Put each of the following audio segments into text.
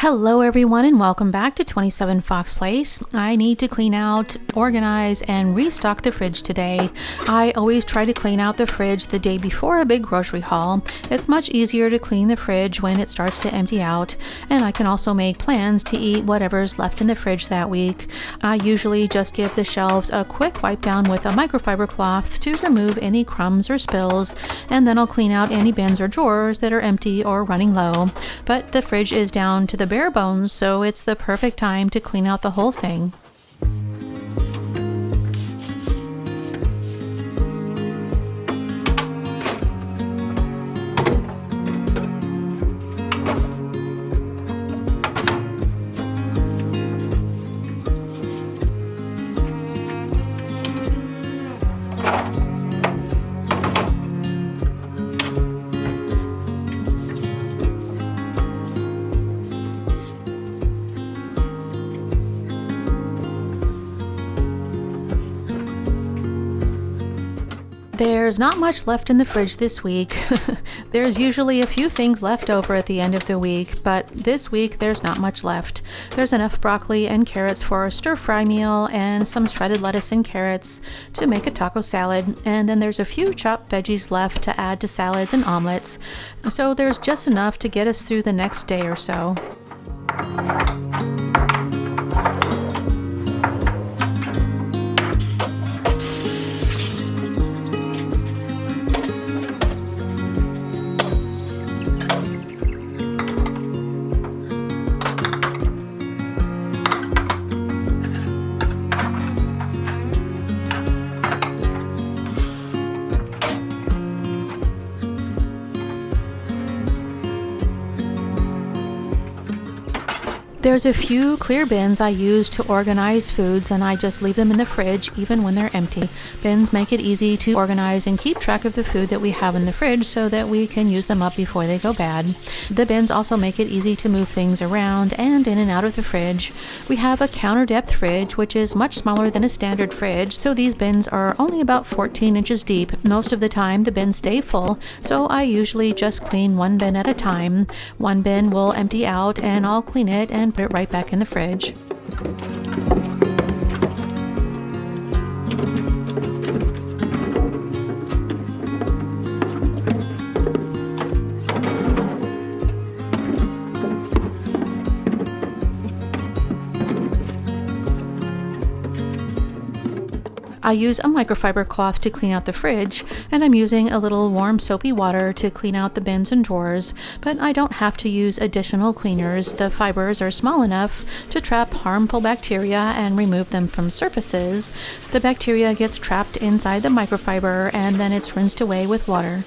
Hello everyone and welcome back to 27 Fox Place. I need to clean out, organize, and restock the fridge today. I always try to clean out the fridge the day before a big grocery haul. It's much easier to clean the fridge when it starts to empty out, and I can also make plans to eat whatever's left in the fridge that week. I usually just give the shelves a quick wipe down with a microfiber cloth to remove any crumbs or spills, and then I'll clean out any bins or drawers that are empty or running low. But the fridge is down to the bare bones, so it's the perfect time to clean out the whole thing. There's not much left in the fridge this week. There's usually a few things left over at the end of the week, but this week there's not much left. There's enough broccoli and carrots for a stir-fry meal and some shredded lettuce and carrots to make a taco salad, and then there's a few chopped veggies left to add to salads and omelets. So there's just enough to get us through the next day or so. There's a few clear bins I use to organize foods, and I just leave them in the fridge even when they're empty. Bins make it easy to organize and keep track of the food that we have in the fridge so that we can use them up before they go bad. The bins also make it easy to move things around and in and out of the fridge. We have a counter depth fridge, which is much smaller than a standard fridge, so these bins are only about 14 inches deep. Most of the time the bins stay full, so I usually just clean one bin at a time. One bin will empty out and I'll clean it and put it right back in the fridge. I use a microfiber cloth to clean out the fridge, and I'm using a little warm soapy water to clean out the bins and drawers, but I don't have to use additional cleaners. The fibers are small enough to trap harmful bacteria and remove them from surfaces. The bacteria gets trapped inside the microfiber and then it's rinsed away with water.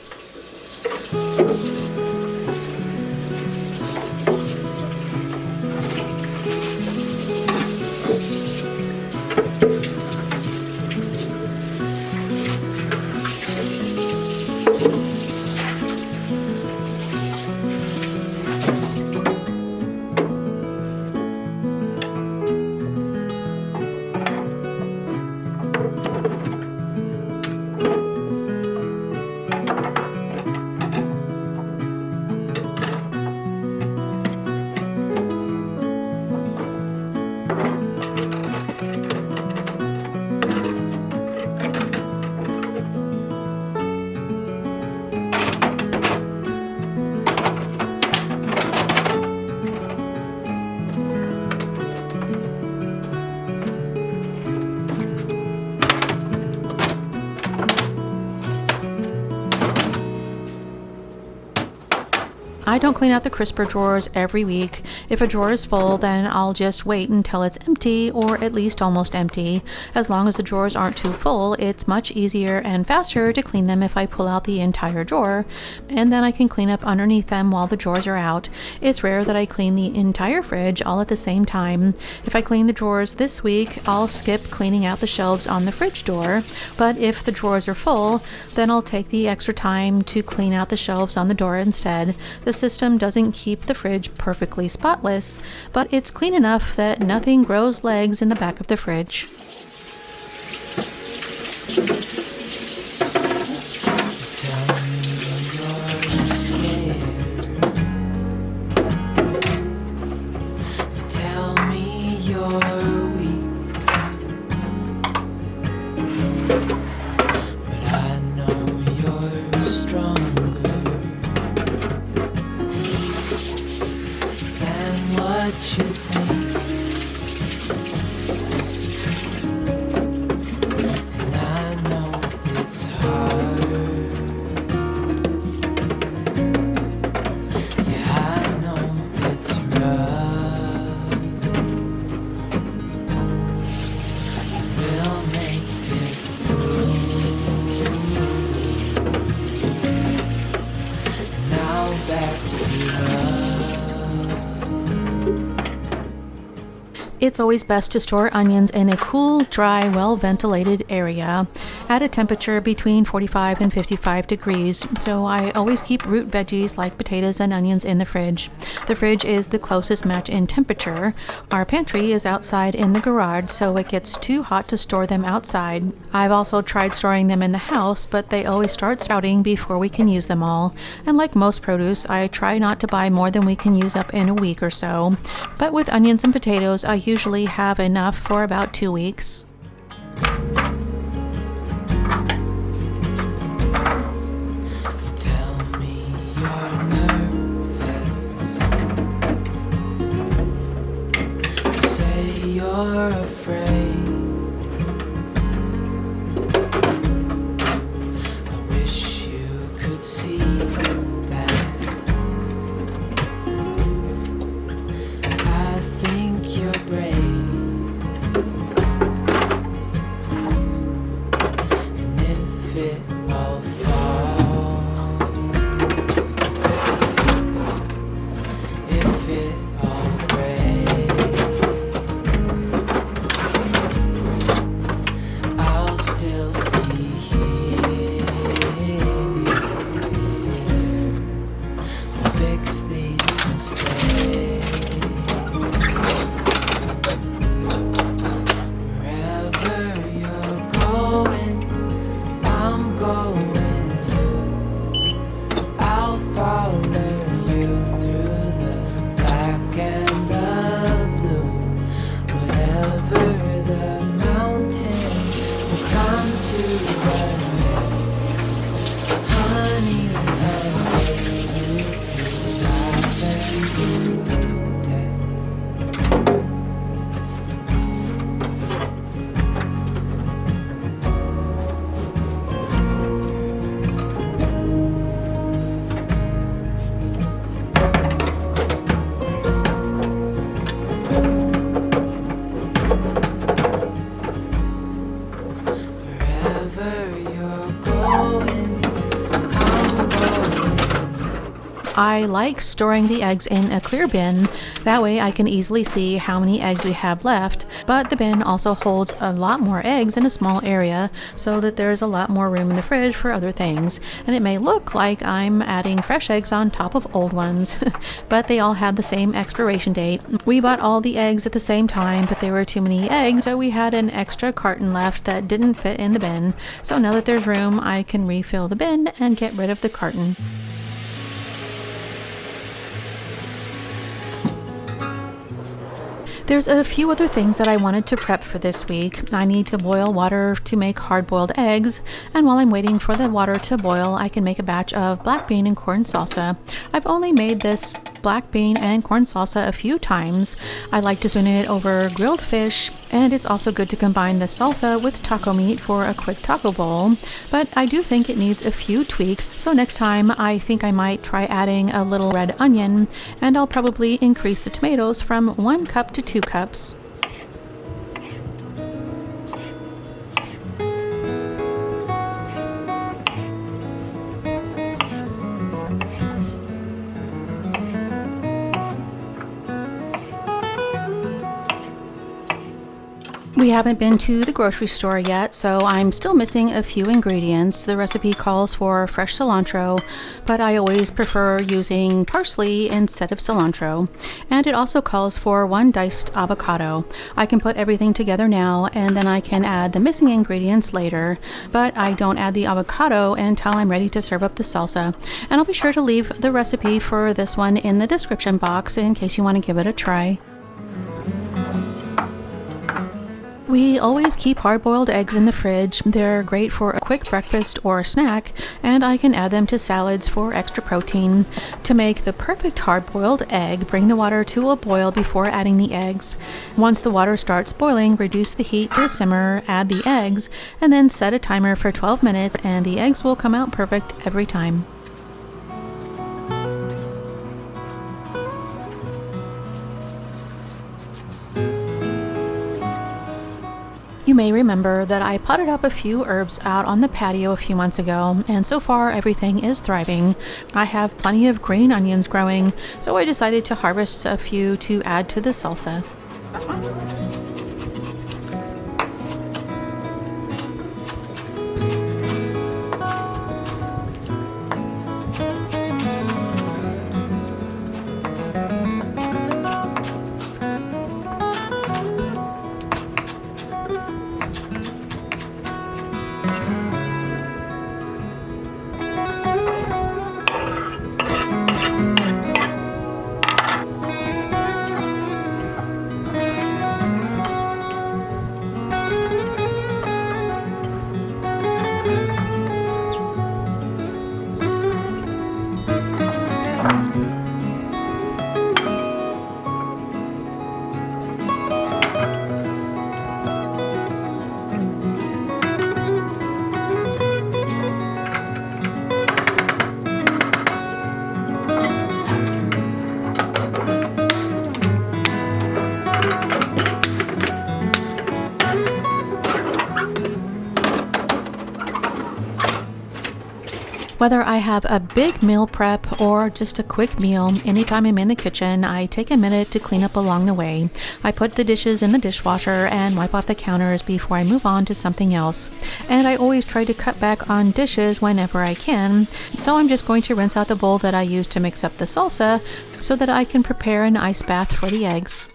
I don't clean out the crisper drawers every week. If a drawer is full, then I'll just wait until it's empty, or at least almost empty. As long as the drawers aren't too full, it's much easier and faster to clean them if I pull out the entire drawer, and then I can clean up underneath them while the drawers are out. It's rare that I clean the entire fridge all at the same time. If I clean the drawers this week, I'll skip cleaning out the shelves on the fridge door, but if the drawers are full, then I'll take the extra time to clean out the shelves on the door instead. The system doesn't keep the fridge perfectly spotless, but it's clean enough that nothing grows legs in the back of the fridge. It's always best to store onions in a cool, dry, well-ventilated area at a temperature between 45 and 55 degrees, so I always keep root veggies like potatoes and onions in the fridge. The fridge is the closest match in temperature. Our pantry is outside in the garage, so it gets too hot to store them outside. I've also tried storing them in the house, but they always start sprouting before we can use them all. And like most produce, I try not to buy more than we can use up in a week or so. But with onions and potatoes, I usually have enough for about 2 weeks. Tell me you're nervous. You say you're afraid. I wish you could see that. I think you're brave. And if it all falls, if it all breaks, I'll still be here. We'll fix these mistakes. Wherever you're going, I'm going to. I'll follow you through the black and the blue. Whatever the mountain, we'll climb to the next. Honey, I'll lay you through life and to death. Wherever you're going, I'm going to. I like storing the eggs in a clear bin. That way I can easily see how many eggs we have left, but the bin also holds a lot more eggs in a small area so that there's a lot more room in the fridge for other things. And it may look like I'm adding fresh eggs on top of old ones, but they all have the same expiration date. We bought all the eggs at the same time, but there were too many eggs, so we had an extra carton left that didn't fit in the bin. So now that there's room, I can refill the bin and get rid of the carton. There's a few other things that I wanted to prep for this week. I need to boil water to make hard-boiled eggs, and while I'm waiting for the water to boil, I can make a batch of black bean and corn salsa. I've only made this black bean and corn salsa a few times. I like to season it over grilled fish, and it's also good to combine the salsa with taco meat for a quick taco bowl. But I do think it needs a few tweaks, so next time I think I might try adding a little red onion, and I'll probably increase the tomatoes from 1 cup to 2 cups. We haven't been to the grocery store yet, so I'm still missing a few ingredients. The recipe calls for fresh cilantro, but I always prefer using parsley instead of cilantro. And it also calls for 1 diced avocado. I can put everything together now, and then I can add the missing ingredients later, but I don't add the avocado until I'm ready to serve up the salsa. And I'll be sure to leave the recipe for this one in the description box in case you want to give it a try. We always keep hard-boiled eggs in the fridge. They're great for a quick breakfast or a snack, and I can add them to salads for extra protein. To make the perfect hard-boiled egg, bring the water to a boil before adding the eggs. Once the water starts boiling, reduce the heat to a simmer, add the eggs, and then set a timer for 12 minutes, and the eggs will come out perfect every time. You may remember that I potted up a few herbs out on the patio a few months ago, and so far everything is thriving. I have plenty of green onions growing, so I decided to harvest a few to add to the salsa. Whether I have a big meal prep or just a quick meal, anytime I'm in the kitchen, I take a minute to clean up along the way. I put the dishes in the dishwasher and wipe off the counters before I move on to something else. And I always try to cut back on dishes whenever I can, so I'm just going to rinse out the bowl that I used to mix up the salsa so that I can prepare an ice bath for the eggs.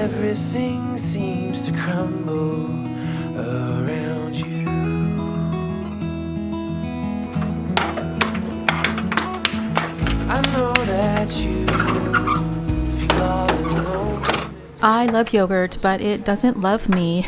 Everything seems to crumble around you. I know that you feel all alone. I love yogurt, but it doesn't love me.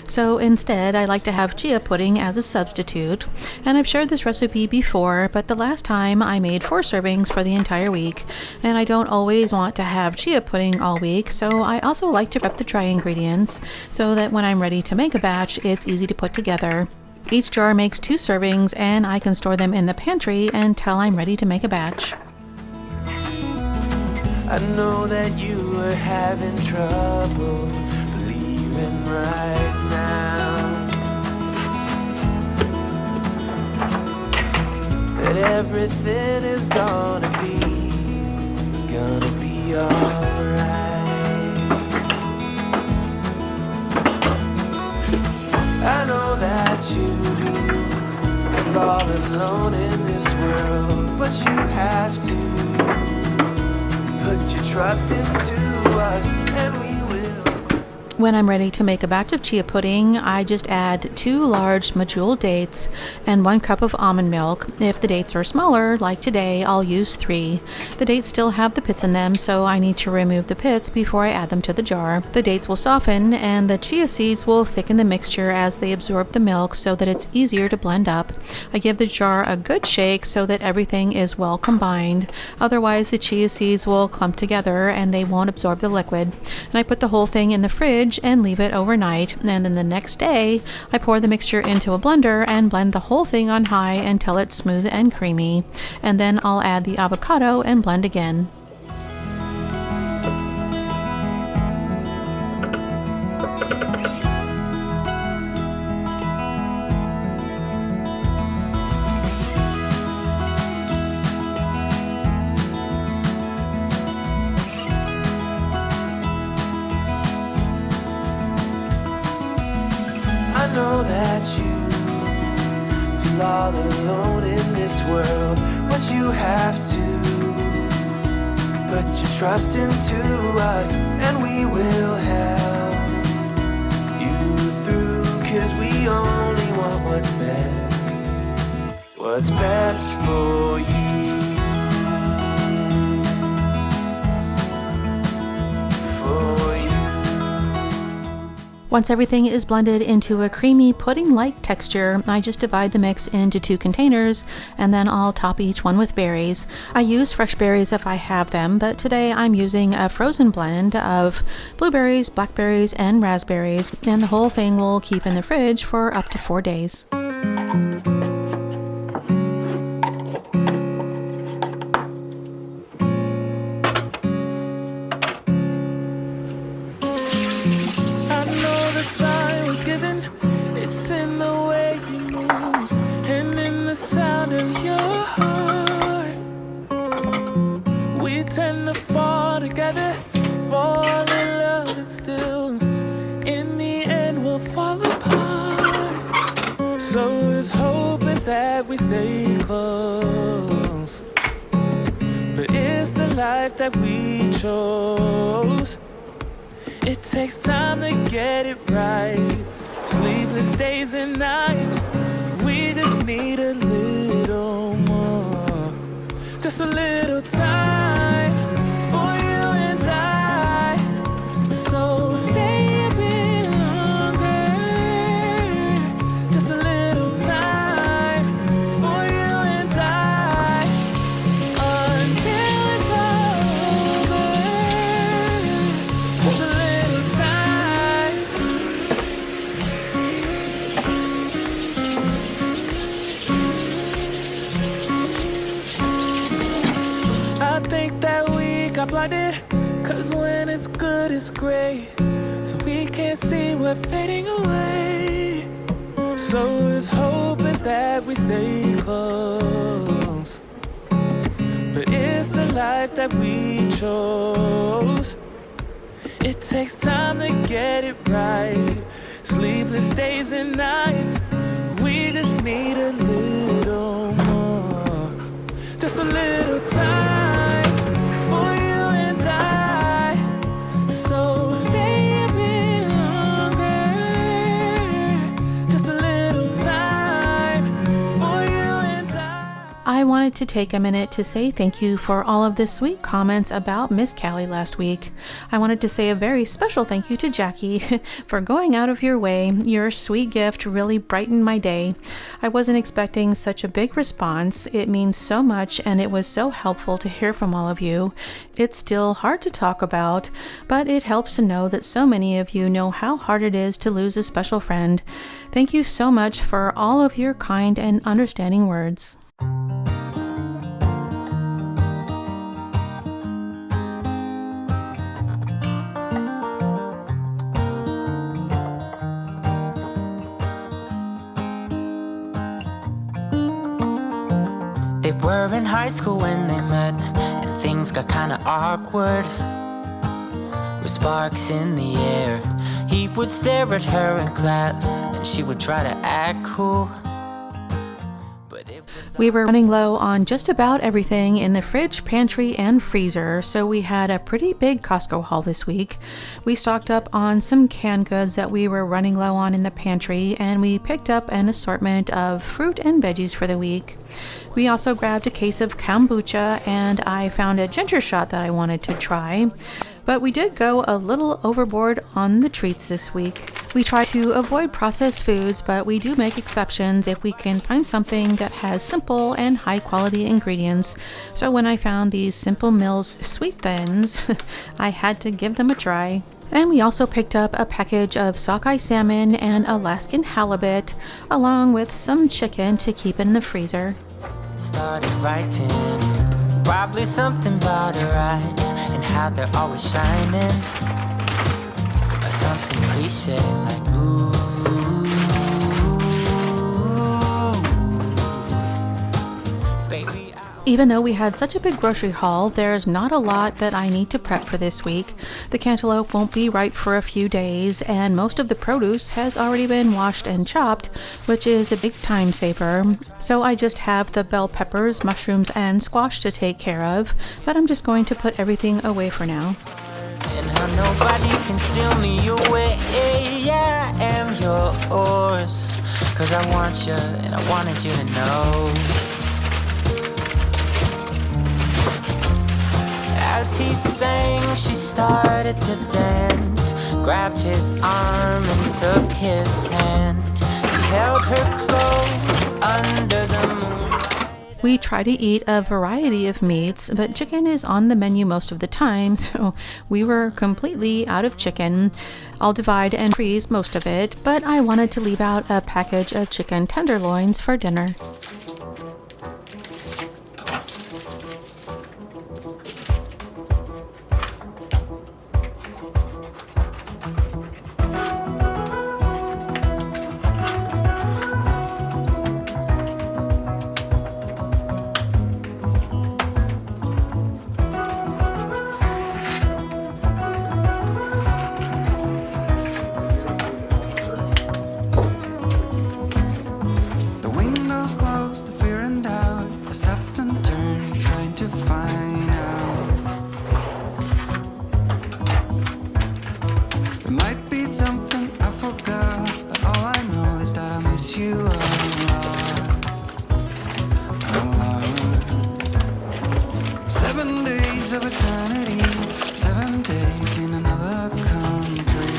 So instead, I like to have chia pudding as a substitute. And I've shared this recipe before, but the last time I made 4 servings for the entire week. And I don't always want to have chia pudding all week, so I also like to prep the dry ingredients so that when I'm ready to make a batch, it's easy to put together. Each jar makes 2 servings, and I can store them in the pantry until I'm ready to make a batch. I know that you are having trouble believing right now that everything is gonna be alright. I know that you are all alone in this world, but you have to put your trust into us, and we will. When I'm ready to make a batch of chia pudding, I just add 2 large medjool dates and 1 cup of almond milk. If the dates are smaller, like today, I'll use 3. The dates still have the pits in them, so I need to remove the pits before I add them to the jar. The dates will soften, and the chia seeds will thicken the mixture as they absorb the milk so that it's easier to blend up. I give the jar a good shake so that everything is well combined. Otherwise, the chia seeds will clump together and they won't absorb the liquid. And I put the whole thing in the fridge and leave it overnight, and then the next day I pour the mixture into a blender and blend the whole thing on high until it's smooth and creamy, and then I'll add the avocado and blend again. I know that you feel all alone in this world, but you have to put your trust into us, and we will help you through, 'cause we only want what's best for you. Once everything is blended into a creamy pudding-like texture, I just divide the mix into 2 containers, and then I'll top each one with berries. I use fresh berries if I have them, but today I'm using a frozen blend of blueberries, blackberries, and raspberries, and the whole thing will keep in the fridge for up to 4 days. Tend to fall together, fall in love, and still in the end we'll fall apart. So his hope is that we stay close, but it's the life that we chose. It takes time to get it right, sleepless days and nights. We just need a little more, just a little time. So stay a bit longer, just a little time. think that we got blinded, 'cause when it's good it's great, so we can't see we're fading away. So as hope is that we stay close, but it's the life that we chose. It takes time to get it right, sleepless days and nights. We just need a little more, just a little time for you and I. So stay a bit longer, just a little time for you and I wanted to take a minute to say thank you for all of the sweet comments about Miss Callie last week. I wanted to say a very special thank you to Jackie for going out of your way. Your sweet gift really brightened my day. I wasn't expecting such a big response. It means so much, and it was so helpful to hear from all of you. It's still hard to talk about, but it helps to know that so many of you know how hard it is to lose a special friend. Thank you so much for all of your kind and understanding words. They were in high school when they met, and things got kinda awkward. With sparks in the air, he would stare at her in class, and she would try to act cool. We were running low on just about everything in the fridge, pantry, and freezer, so we had a pretty big Costco haul this week. We stocked up on some canned goods that we were running low on in the pantry, and we picked up an assortment of fruit and veggies for the week. We also grabbed a case of kombucha, and I found a ginger shot that I wanted to try. But we did go a little overboard on the treats this week. We try to avoid processed foods, but we do make exceptions if we can find something that has simple and high quality ingredients. So when I found these Simple Mills Sweet Thins, I had to give them a try. And we also picked up a package of sockeye salmon and Alaskan halibut, along with some chicken to keep in the freezer. Started writing, probably something about her eyes and how they're always shining, or something cliche like ooh, baby. Even though we had such a big grocery haul, there's not a lot that I need to prep for this week. The cantaloupe won't be ripe for a few days, and most of the produce has already been washed and chopped, which is a big time saver. So I just have the bell peppers, mushrooms, and squash to take care of, but I'm just going to put everything away for now. And how nobody can steal me away. I am yours, 'cause I want you and I wanted you to know. As he sang, she started to dance, grabbed his arm and took his hand. He held her close under the moonlight. We try to eat a variety of meats, but chicken is on the menu most of the time, so we were completely out of chicken. I'll divide and freeze most of it, but I wanted to leave out a package of chicken tenderloins for dinner. Of eternity, 7 days in another country.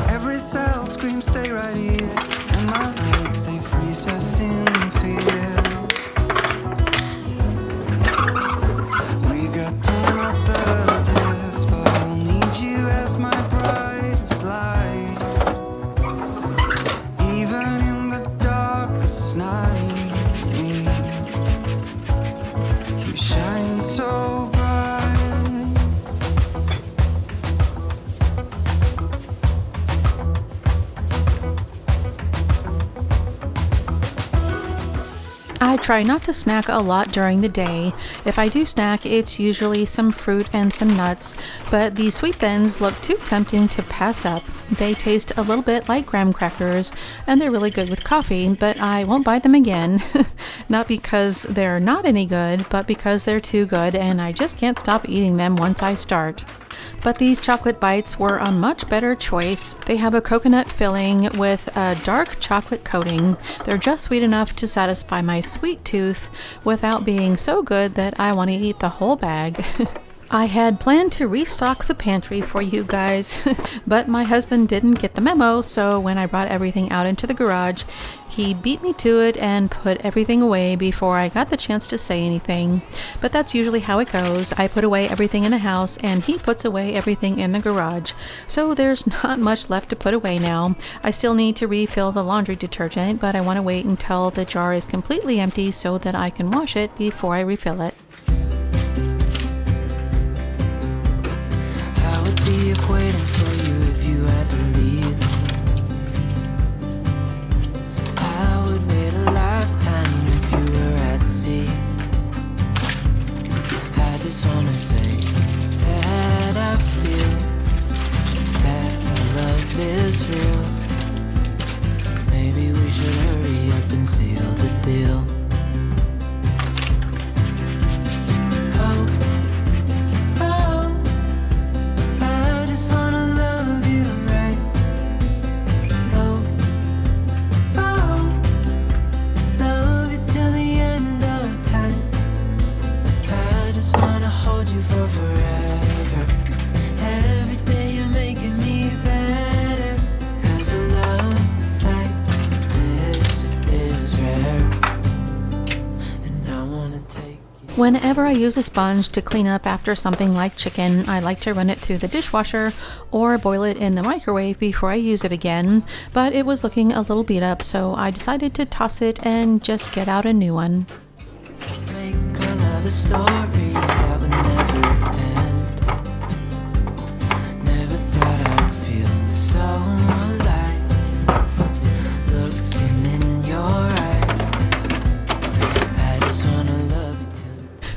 Every cell screams, stay right here, and my legs, they freeze us in fear. We got time after this, but I'll need you as my brightest light, even in the darkest night. I try not to snack a lot during the day. If I do snack, it's usually some fruit and some nuts, but these sweet thins look too tempting to pass up. They taste a little bit like graham crackers, and they're really good with coffee, but I won't buy them again. Not because they're not any good, but because they're too good, and I just can't stop eating them once I start. But these chocolate bites were a much better choice. They have a coconut filling with a dark chocolate coating. They're just sweet enough to satisfy my sweet tooth without being so good that I want to eat the whole bag. I had planned to restock the pantry for you guys, but my husband didn't get the memo, so when I brought everything out into the garage, he beat me to it and put everything away before I got the chance to say anything. But that's usually how it goes. I put away everything in the house and he puts away everything in the garage. So there's not much left to put away now. I still need to refill the laundry detergent, but I want to wait until the jar is completely empty so that I can wash it before I refill it. I would be up waiting for you if you had to leave. I would wait a lifetime if you were at sea. I just wanna say that I feel that our love is real. Maybe we should hurry up and seal the deal. Whenever I use a sponge to clean up after something like chicken, I like to run it through the dishwasher or boil it in the microwave before I use it again, but it was looking a little beat up, so I decided to toss it and just get out a new one. Make a love story that would never end. Never thought I'd feel so alive. Looking in your eyes, I just wanna love you till.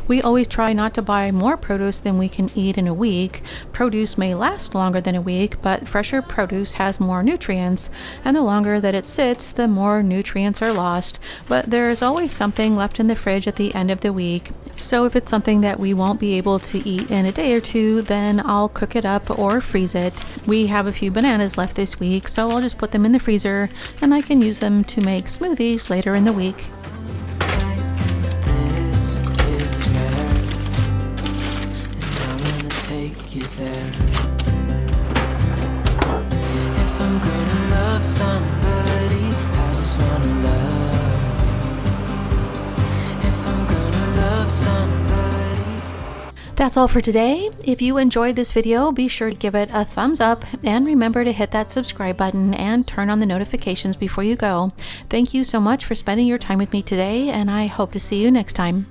We always try not to buy more produce than we can eat in a week. Produce may last longer than a week, but fresher produce has more nutrients, and the longer that it sits, the more nutrients are lost. But there's always something left in the fridge at the end of the week. So if it's something that we won't be able to eat in a day or two, then I'll cook it up or freeze it. We have a few bananas left this week, so I'll just put them in the freezer, and I can use them to make smoothies later in the week. That's all for today. If you enjoyed this video, be sure to give it a thumbs up and remember to hit that subscribe button and turn on the notifications before you go. Thank you so much for spending your time with me today, and I hope to see you next time.